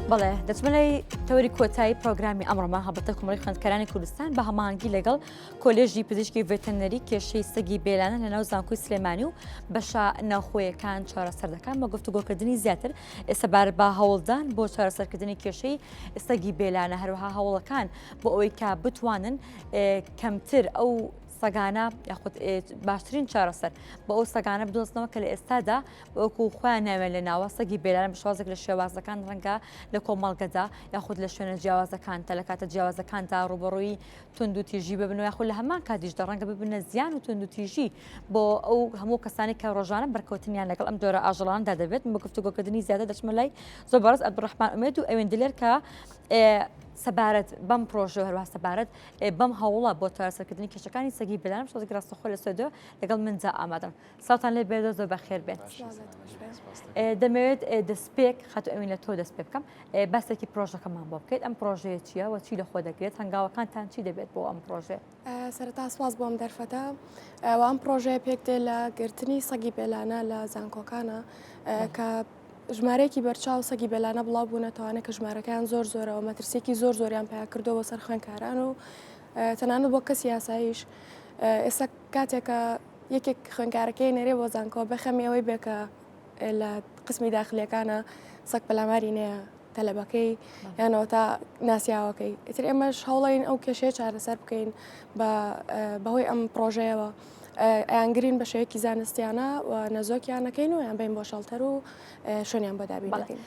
بەڵێ دەچمەلەی تەوری کۆتایی پرۆگرامی ئەمڕۆمە هەبەتە کۆمەڵی خوێندکارانی کوردستان بە هەماهەنگی لەگەڵ کۆلێژی پزیشکی ڤێتەرنەری کێشەی سەگی بێلانە لەناو زانکۆی سلێمانی و بەشە ناوخۆیەکان چارەسەر دەکات بە گفتوگۆکردنی زیاتر سەبارەت بە هەوڵدان بۆ چارەسەرکردنی کێشەی سەگی بێلانە هەروەها هەوڵەکان بۆ ئەوەی کە بتوانن کەمتر ئەو سەگانە یاخود باشترین چارەسەر بە ئەو سەگانە بدۆستنەوە کە لە ئێستادا وەکو خۆیان ناوێن لە ناوە سەگی بێلانە بەشوازێک لە شێوازەکان ڕەنگە لە کۆمەڵگەدا یاخود لە شوێنە جیاوازەکان تا لە کاتە جیاوازەکاندا ڕوبەڕووی تونند و تیژی ببن و یاخود لە هەمان کاتیشدا ڕەنگە ببنە زیان و تونند و تیژی بۆ ئەو هەموو کەسانی کە ڕۆژانە بەرکەوتنیان لەگەڵ ئەم جۆرە ئاژەڵاندا دەبێت بە گفتوگۆکردنی زیاتر دەچمە لای زۆر بەڕێز عەبدوڕەحمان ئومێد و ئەوێن دلێر کە سەبارەت بەم پرۆژە هەروە سەبارەت بەم هەوڵە بۆ چارەسەرکردنی کێشەکانی سەگی بێلانە شۆزێکی ڕاستەوخۆ لە سۆدۆ لەگەڵ منجا ئامادەم ساڵتان لێ بێت زۆر بەخێر بێت دەمەوێت دەستپێک خەتو ئەوین لە تۆ دەست پێ بکەم باسێکی پرۆژەکەمان بۆ بکەیت ئەم پرۆژەیە چییە و چی لە خۆ دەگرێت هەنگاوەکانتان چی دەبێت بۆ ئەم پرۆژێ سەرەتا سواز بۆم دەرفەتە ئەم پرۆژەیە پێک دێ لە گرتنی سەگی بێلانە لە زانکۆکانە کە ژمارەیەکی بەرچاو سەگی بێلانە بڵاو بوونەتەوانێت کە ژمارەکان زۆر زۆرەوە مەترسێکی زۆریان پیا کردەوە سەر خوێندکاران و تەنانەت بۆ کەسی یاساییش ئێستا کاتێکە یەکێک خوێندکارەکەی نێرێ بۆ زانکۆ بەخەمی ئەوەی بێکە لە قسمی داخلیەکانە سەگ پەلاماری نەیە تەلەبەکەی یانەوە تا ناسیاوەکەی ئیتر ئێمەش هەوڵین ئەو کێشەیە چارەسەر بکەین بەهۆی ئەم پرۆژەیەوە ئەیانگرین بە شێوەیەکی زانستیانە و نەزۆکیانەکەین و یان بین بۆ شەڵتەر و شوێنیان بۆ دابین دەکەین.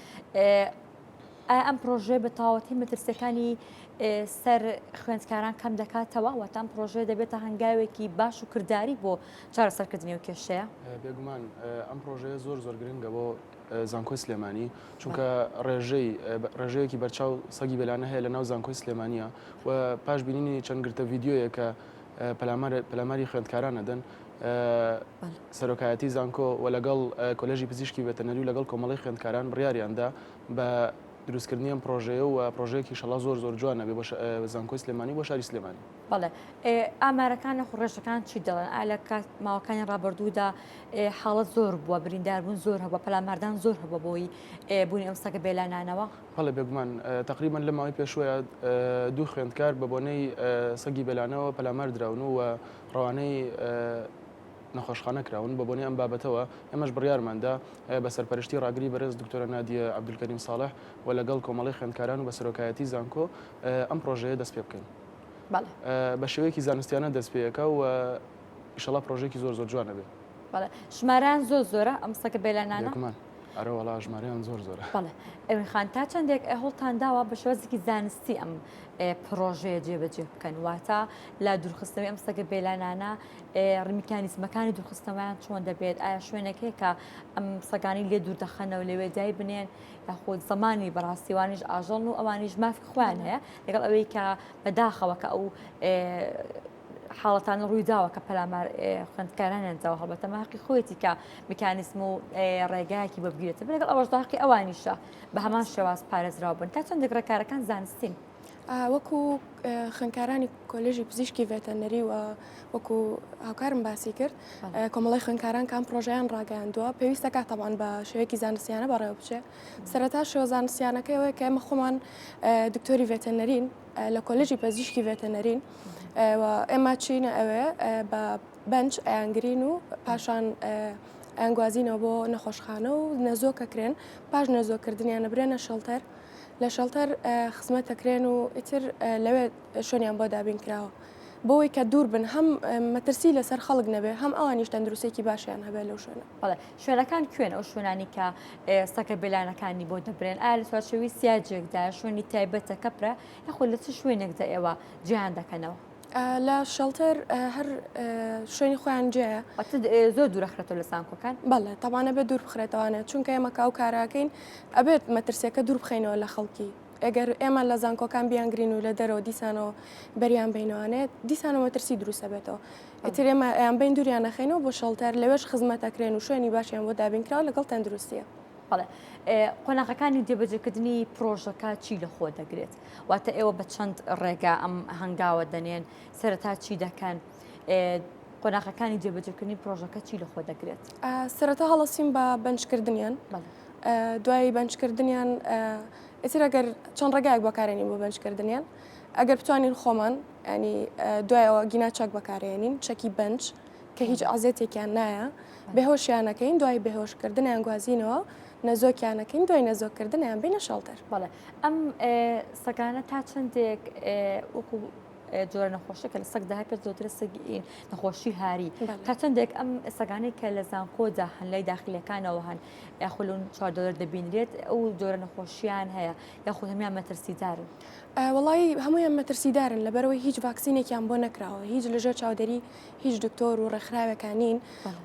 ئەم پرۆژێ بە تاوەتی مەترسیەکانی سەر خوێندکاران کەم دەکاتەوە واتان پرۆژێ دەبێتە هەنگاوێکی باش و کردداری بۆ چارەسەرکردنی و کێشەیە بێگومان ئەم پرۆژەیە زۆر گرنگە بۆ زانکۆی سلێمانی چونکە ڕێژەیەکی بەرچاو سەگی بێلانە هەیە لە ناو زانکۆی سلێمانیە و پاش بینینی چەند گرتە ڤیددیۆیە کە پەلاماری خوێندکارانە دەن سەرۆکایەتی زانکۆ و لەگەڵ کۆلێژی پزیشکی ڤێتەرنەری و لەگەڵ کۆمەڵی خوێندکاران بڕیاریاندا بە دروستکردنی ئەم پرۆژەیە و پرۆژەیەکی شەڵا زۆر جوانە بێ بۆ زانکۆی سلێمانی بۆ شاری سلێمانی. بەڵێ ئامارەکان لە خوڕێژەکان چی دەڵێن ئالە کات ماوەکانی ڕابردوودا حاڵەت زۆر بووە برینداربوون زۆر هەبووە پەلاماردان زۆر هەبووە بۆی بوونی ئەم سەگە بێلانانەوە هەڵێ بێگومان تقریبان لە ماوەی پێشوەیە دوو خوێندکار بە بۆنەی سەگی بێلانەوە پەلامار دراون و ڕەوانەی نەخۆشخانە کراون بە بۆنی ئەم بابەتەوە ئەمەش بڕیارماندا بە سەرپەرشتی ڕاگری بەرز دکتۆرە نادیە عەبدولکەریم ساڵح و لەگەڵ کۆمەڵی خوێندکاران و بە سەرۆکایەتی زانکۆ ئەم پرۆژەیە دەست پێ بکەین بە شێوەیەکی زانستیانە دەست پێەکە و ئیشەڵا پرۆژێکی زۆر جوانە بێت. ژمارەیان زۆرە ئەم سەگە بێلانانە ئەرەوەڵا ژمارەیان زۆرە. بەڵێ ئەوین خان تا چەندێک هەوڵتان داوە بە شێوەزێکی زانستی ئەم پرۆژەیە جێبەجێ بکەن واتە لە دوورخستنەوەی ئەم سەگە بێلانانە میکانیزمەکانی دوورخستنەوەیان چۆن دەبێت ئایا شوێنەکەی کە ئەم سەگانی لێ دوور دەخەنەوە لەوێ جای بنێن یاخود زمانی بەڕاستیوانیش ئاژەڵن و ئەوانیش مافی خوان هەیە لەگەڵ ئەوەی کە بەداخەوە کە ئەو حاڵەتان ڕووی داوە کە پەلامار خوێندکارانیان جاوە هەڵبەتە ماقی خۆیەتی کە میکانیزم و ڕێگایەکی بەبگرێتە لەگەڵ ئەوەش داقی ئەوانیشە بە هەمان شێواز پارێزراوە بن تا چەندێک ڕێکارەکان زانستین وەکو خوێندکارانی کۆلێژی پزیشکی ڤێتەرنەری و وەکو هاوکارم باسی کرد کۆمەڵی خوێندکاران کام پرۆژیان ڕاگەاندووە پێویستە کاتەوان بە شێوەیەکی زانستیانە بەڕێوە بچێ سەرەتا شێوە زانستیانەکەی ئەوەیە کە ئێمە خۆمان دکتۆری ڤێتەرنەرین لە کۆلێژی پزیشکی ڤێتەرنەرین ئێمە چینە ئەوێ بە بەنج ئەیانگرین و پاشان ئەنگوازینەوە بۆ نەخۆشخانە و نەزۆکەکرێن پاش نەزۆکردنیانە برێنە شەڵتەر لە شەڵتەر خزمەتەکرێن و ئیتر لەوێ شوێنیان بۆ دابین کراوە بۆی کە دوور بن هەم مەترسی لەسەر خەڵک نەبێ هەم ئەوانیش تەندروستێکی باشیان هەبێت لەو شوێنە. بەڵێ شوێنەکان کوێن ئەو شوێنانی کە سەگە بێلانەکانی بۆ دەبرێن ئایا لە سوارچەوەی سیاجێکدا شوێنی تایبەتە کەپرە یاخود لە چ شوێنێکدا ئێوە جیهان دەکەنەوە لە شەڵتەر هەر شوێنی خۆیان جێە زۆر دوورەخرێتەوە لە سانکۆکان بەڵێ تەوانە بێت دوور بخرێتەوانێت چونکە ئێمە کاو کاراکەین ئەبێت مەترسیەکە دوور بخەینەوە لە خەڵکی ئەگەر ئێمە لە زانکۆکان بیانگرین و لە دەرەوە دیسانەوە بەریان بینەوانێت دیسانەوە مەترسی دروستە بێتەوە ئیتر ئێمە ئەیان بین دووریان نەخەینەوە بۆ شەڵتەر لەوێش خزمەتەکرێن و شوێنی باشیان بۆ دابینکراوە لەگەڵ تەندروستیە. بەڵێ قۆناغەکانی جێبەجێکردنی پرۆژەکە چی لە خۆ دەگرێت واتە ئێوە بە چەند ڕێگا ئەم هەنگاوە دەنێن سەرەتا چی دەکەن قۆناغەکانی جێبەجێکردنی پرۆژەکە چی لە خۆ دەگرێت سەرەتا هەڵەسیم بە بەنجکردنیان دوای بەنجکردنیان ئیتر ئەگەر چەند ڕێگایەک بەکارێنین بۆ بەنجکردنیان ئەگەر بتوانین خۆمان ینی دوایەوە گینا چاک بەکارێنین چەکی بنج کە هیچ ئازێتێکیان نایە بێهۆشیانەکەین دوای بێهۆشکردنیان گوازینەوە نەزۆکیانەکەین دوای نەزۆکردنیان بینە شەڵتر بەڵێ ئەم سەگانە تا چندێک وەکو جۆرە نەخۆشە کە لە سەگدا پێ زۆترە سەگین نەخۆشی هاری تا چندێک ئەم سەگانەی کە لە زانکۆدا هەن لای داخلەکانەوە هەن یاخلون چواردۆلەر دەبینرێت ئەو جۆرە نەخۆشییان هەیە یاخود هەمیان مەترسیدارن وڵی هەمویان مەترسیدارن لەبەرەوەی هیچ ڤاکسینێکیان بۆ نەکراوە هیچ لەژێر چاودێری هیچ دکتۆر و ڕێکخراوەکانین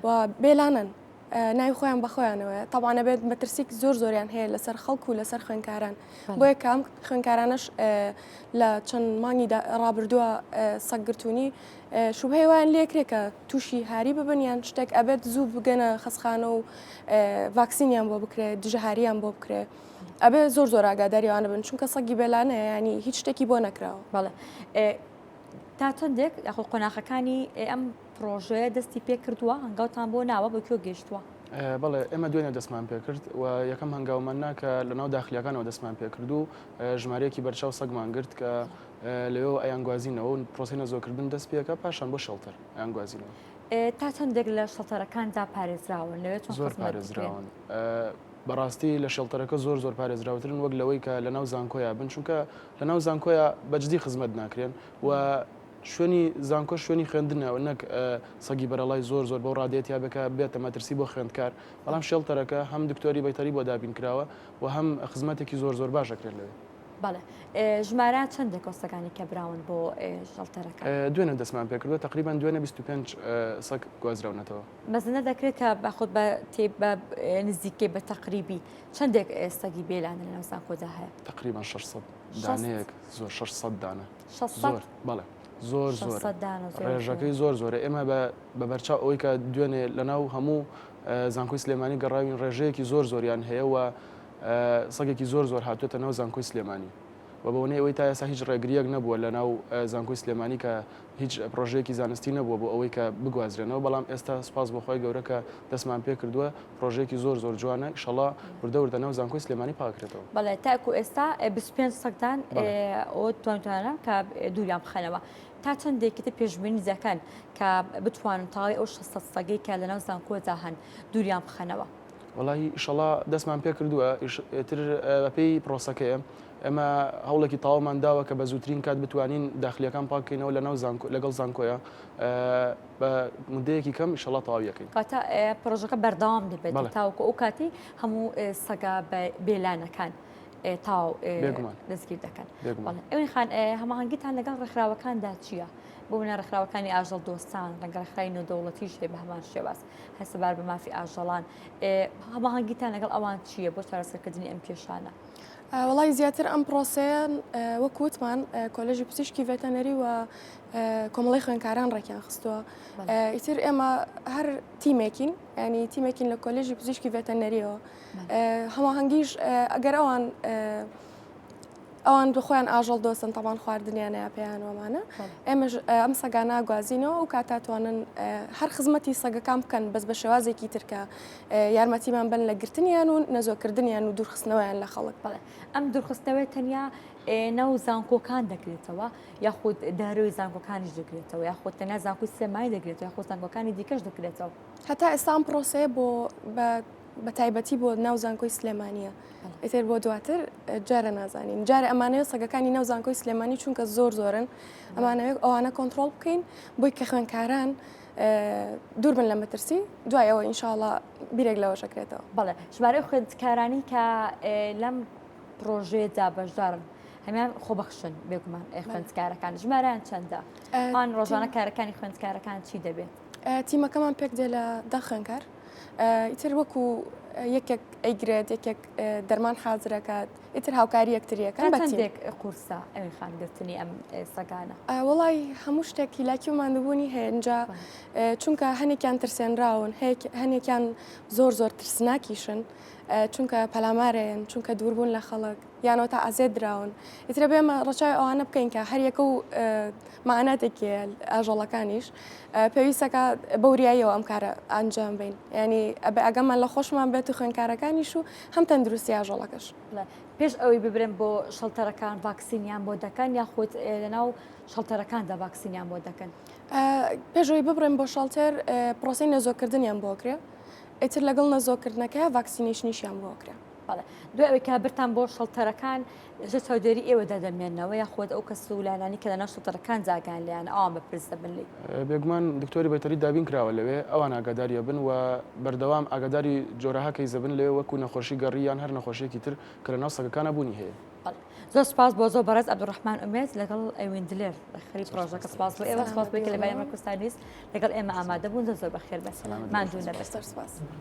و بێلانن ناوی خۆیان بەخۆیانەوە تاوانە بێت مەترسیک زۆریان هەیە لەسەر خەڵکو و لەسەر خوێنکاران بۆ یەکەم خوێنکارانش لە چەند مانگی ڕابردووە سەگگرتوونی شوبهەیە وایان لێکرێت کە تووشی هاری ببنیان شتێک ئەبێت زوو بگەنە خەسخانە و ڤاکسینیان بۆ بکرێت دژەهاریان بۆ بکرێت ئەبێ زۆر ئاگاداریوانە بن چونکە سەگی بێلانە ینی هیچ شتێکی بۆ نەکراوە بەڵێ تا چندێک یاخۆ قۆناخەکانی ئەم پرۆژەیە دەستی پێ کردووە هەنگاوتان بۆ ناوە بە کێ گەیشتووە بەڵێ ئێمە دوێنێ دەستمان پێ کرد و یەکەم هەنگاوماننا کە لەناو داخلیەکانەوە دەستمان پێ کرد و ژمارەیەکی بەرچاو سەگمان گرت کە لەوێ ئەیانگوازینەوە و پرۆسی نەزۆکردن دەست پێەکە پاشان بۆ شەڵتر ئەیانگوازینەوە تا چندێک لە شەڵتەرەکاندا پارێزراون لەوێت زۆر پارێزراون بەڕاستی لە شەڵتەرەکە زۆر پارێزراوترن وەک لەوەی کە لەناو زانکۆیە بن چونکە لەناو زانکۆیە بەجددی خزمەت ناکرێن و شوێنی زانکۆ شوێنی خوێندنەوە نەک سەگی بەرەڵای زۆر بۆ ڕادێت یا بکە بێتە مەترسی بۆ خوێندکار بەڵام شێڵتەرەکە هەم دکتۆری بەیتەری بۆ دابین کراوە و هەم خزمەتێکی زۆر باشەکرێت لەوێ بەڵێ ژمارە چەندێک کۆستەکانی کە براون بۆ شەڵتەرەکە دوێنێ دەستمان پێکردوە تقریبان دوێنێ 25 سەگ گوازراونەتەوە مەزنە دەکرێت کە بەخۆت بە نزیکەی بە تەقریبی چەندێک سەگی بێلانە لە ناوزانکۆدا هەیە تقریبان 600 دانەیەک زۆر 600 دانە بەڵێ زۆر ڕێژەکەی زۆرە ئێمە بە بەرچاو ئەوەی کە دوێنێ لەناو هەموو زانکۆی سلێمانی گەڕاوین ڕێژەیەکی زۆریان هەیە و سەگێکی زۆر هاتوێتە ناو زانکۆی سلێمانی و بەوەی ئەوەی تا ئێستا هیچ ڕێگریەک نەبووە لە ناو زانکۆی سلێمانی کە هیچ پرۆژەیەکی زانستی نەبووە بۆ ئەوەی کە بگوازرێنەوە بەڵام ئێستا سپاس بەخۆی گەورە کە دەستمان پێ کردووە پرۆژەیەکی زۆر جوانە شەڵا وردە ناو زانکۆی سلێمانی پاکرێتەوە بەڵێ تاکو ئێستا 25 سەگدان ئەو توانتوانە کە دووریان بخەنەوە تا چەندێکیتە پێشبینی دەکەن کە بتوانن تاڵی ئەو 600 سەگەی کە لە ناو زانکۆدا هەن دووریان بخەنەوە وڵی ئیشەڵا دەستمان پێ کردووە تر بەپێی پرۆسەکەیە ئەمە هەوڵێکی تاوامان داوە کە بە زووترین کات بتوانین داخلیەکان پاکەینەوە لەگەڵ زانکۆیە بە مدەیەکی کەم ئیشەڵا تەواویەکەین کاتە پرۆژەکە بەردەوام دەبێت تاوکە ئەو کاتی هەموو سەگا بێلانەکان تاو دەستگیر دەکەن ئەوی خان هەماهنگگیتان لەگەڵ ڕێکخراوەکاندا چییە؟ بۆ منە ڕێکخراوەکانی ئاژەڵ دۆستان لەگەڵ ڕێکخراوی نێودەوڵەتیش هەیە بە هەمان شێواز هەسەبار بە مافی ئاژەڵان هەماهنگگیتان لەگەڵ ئەوان چییە بۆ چارەسەرکردنی ئەم کێشانە؟ وڵی زیاتر ئەم پرۆسەیە وەکووتمان کۆلێژی پزیشکی ڤێتەنەری و کۆمەڵی خوێنکاران ڕێکیان خستووە ئیتر ئێمە هەر تیمێکین ینی تیمێکین لە کۆلێژی پزیشکی ڤێتەنەریەوە هەماهەنگیش ئەگەر ئەوان بخۆیان ئاژەڵ دۆستن تاوان خواردنیانەیە پێیانەوەمانە ئێمەش ئەم سەگانە گوازینەوە و کاتاتوانن هەر خزمەتی سەگەکان بکەن بەس بە شێوازێکی ترکە یارمەتیمان بن لە گرتنیان و نەزۆکردنیان و دوورخستنەوەیان لە خەڵک بڵێ ئەم دوورخستنەوەی تەنیا ناو زانکۆکان دەکرێتەوە یاخود داروی زانکۆکانیش دەکرێتەوە یاخود تەنیا زانکۆی سلێمانی دەکرێتەوە یاخود زانکۆکانی دیکەش دەکرێتەوە هەتا ئێستا ئەم پرۆسەیە بە تایبەتی بۆ ناو زانکۆی سلێمانیە ئیتر بۆ دواتر جارە نازانین جارە ئەمانەیە سەگەکانی ناو زانکۆی سلێمانی چونکە زۆرن ئەمانەوێت ئەوانە کۆنتترۆل بکەین بۆی کە خوێنکاران دوور بن لە مەترسی دوایەوە ئینشاءڵڵا بیرێک لەوە شەکرێتەوە بەڵێ ژمارەی خوێندکارانی کە لەم پرۆژێدا بەشدارن هەمان خۆبەخشن بێگومان خوێندکارەکان ژمارەیان چەندە ئەوان ڕۆژانە کارەکانی خوێندکارەکان چی دەبێت؟ تیمەکەمان پێک دێ لە دە خوێنکار ئیتر وەکو یەکێک ئەیگرێت یەکێک دەرمان حازرەکات ئیتر هاوکاری یەکتریەکان چەندێک قورسە ئەوی خانگرتنی ئەم سەگانە وڵی هەموو شتێکی لاکی و مادەبوونی هێنجا چونکە هەنێکیان ترسێنراون هەنێکیان زۆر ترسناکیشن چونکە پەلامارێن چونکە دووربوون لە خەڵک یانەوە تا ئازێت دراون ئیترە بێمە ڕەچاوی ئەوانە بکەین کە هەریەکە و معناتێکی ئاژەڵەکانیش پێویستەکە بەوریاییەوە ئەم کارە ئەنجام بین ینی ئەگەمان لە خۆشمان بێت و خوێنکارەکانیش و هەم تەندروستی ئاژەڵەکەش. پێش ئەوەی ببرن بۆ شەڵتەرەکان ڤاکسینیان بۆ دەکەن یاخود لەناو شەڵتەرەکاندا ڤاکسینیان بۆ دەکەن. پێشەوەی ببڕێن بۆ شەڵتەر پرۆسی نەزۆکردنیان بۆکرێ ئیتر لەگەڵ نەزۆکردنەکە ڤاکسینیشنیشیان بۆکرێ. دوای ئەوەی کا برتان بۆ شەڵتەرەکان ژە چاودێری ئێوە دەدەمێنەوە یاخود ئەو کەس و لانانی کە لەناو شەڵتەرەکان جاگان لیان ئەوان بەپرس دەبن لی. بێگومان دکتۆری بەتەری دابین کراوە لەوێ ئەوان ئاگاداریە بن و بەردەوام ئاگاداری جۆرەهاکەی زەبن لێ وەکو نەخۆشی گەڕیان هەر نەخۆشیێکی تر کە لەناو سەگەکانە بوونی هەیە. زۆر سپاس بۆ زۆر بەڕێز عەبدوڕەحمان ئومێد لەگەڵ ئەوین دلێر خەری پرۆژەکە سپاس بۆ ئێوە سپاس بۆی کە لە بەیانی کوردستان نیست لەگەڵ ئێمە ئامادە بوون زۆر بەخێر بەس ماندوو نەبێت. سپاس.